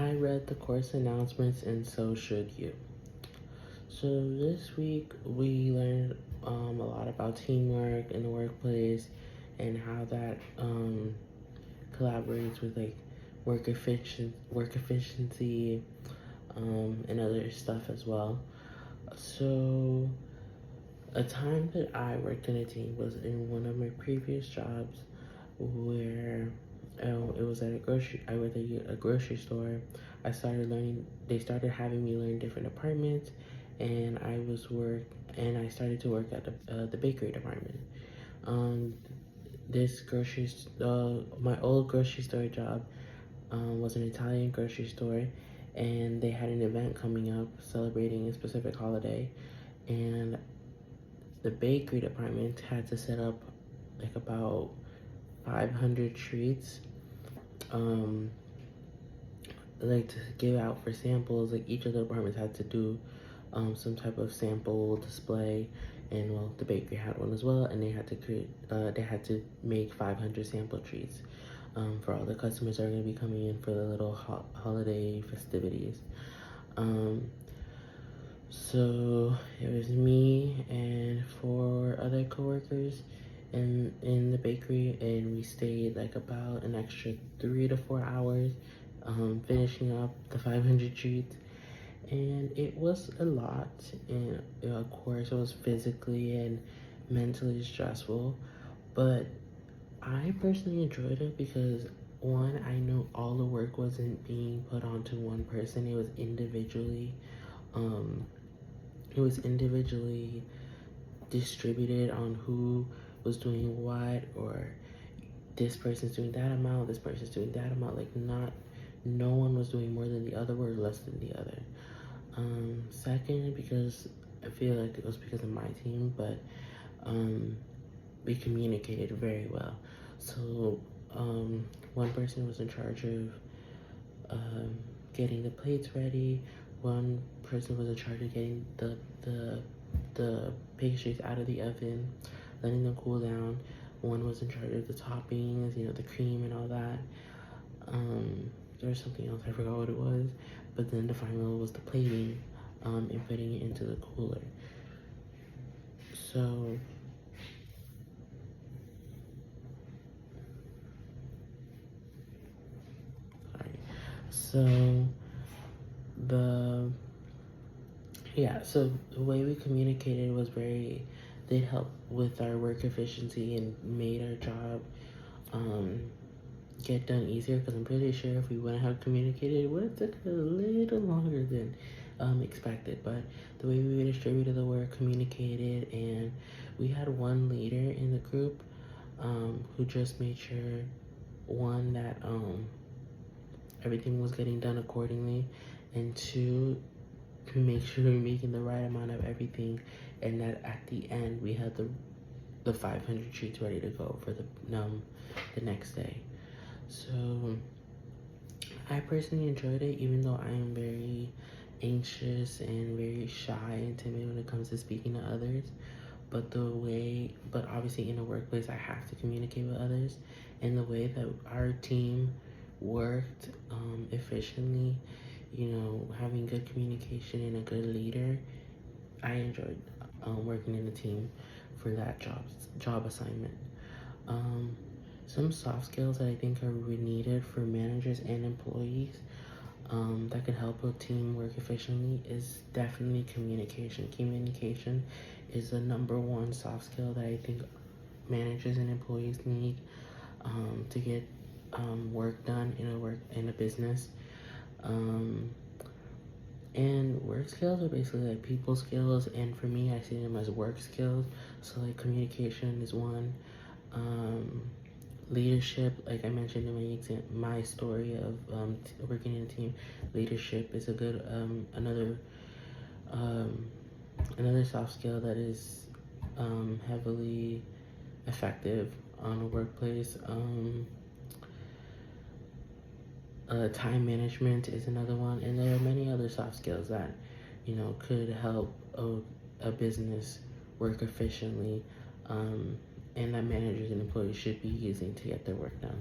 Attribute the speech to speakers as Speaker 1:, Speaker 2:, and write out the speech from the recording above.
Speaker 1: I read the course announcements and so should you. So this week we learned a lot about teamwork in the workplace and how that collaborates with like work efficiency, and other stuff as well. So a time that I worked in a team was in one of my previous jobs where it was at a grocery. I worked at a grocery store. They started having me learn different departments, and I started to work at the bakery department. Um, my old grocery store job was an Italian grocery store, and they had an event coming up celebrating a specific holiday, and the bakery department had to set up like about 500 treats, um, like to give out for samples. Like each of the departments had to do some type of sample display, and well, the bakery had one as well, and they had to make 500 sample treats for all the customers that are going to be coming in for the little holiday festivities. Um, so it was me and four other coworkers in the bakery, and we stayed like about an extra 3 to 4 hours, finishing up the 500 treats. And it was a lot, and of course it was physically and mentally stressful, but I personally enjoyed it because one, I know all the work wasn't being put onto one person. Um, it was individually distributed on who was doing what, or this person's doing that amount, this person's doing that amount. Like no one was doing more than the other or less than the other. Second, because I feel like it was because of my team, but we communicated very well. So one person was in charge of getting the plates ready. One person was in charge of getting the pastries out of the oven, letting them cool down. One was in charge of the toppings, the cream and all that. There was something else, I forgot what it was. But then the final was the plating, and putting it into the cooler. So sorry. The so the way we communicated was did help with our work efficiency and made our job get done easier, because I'm pretty sure if we wouldn't have communicated, it would have took a little longer than expected. But the way we distributed the work, communicated, and we had one leader in the group who just made sure, one, that everything was getting done accordingly, and two, to make sure we're making the right amount of everything, and that at the end we had the 500 treats ready to go for the next day. So I personally enjoyed it, even though I am very anxious and very shy and timid when it comes to speaking to others. But obviously in the workplace, I have to communicate with others, and the way that our team worked efficiently, having good communication and a good leader, I enjoyed working in a team for that job assignment. Some soft skills that I think are needed for managers and employees, that could help a team work efficiently, is definitely communication. Communication is the number one soft skill that I think managers and employees need to get work done in a business. And work skills are basically like people skills, and for me, I see them as work skills. So like communication is one. Leadership, like I mentioned in my story of working in a team, leadership is a good another soft skill that is heavily effective on a workplace. Time management is another one, and there are many other soft skills that could help a business work efficiently, and that managers and employees should be using to get their work done.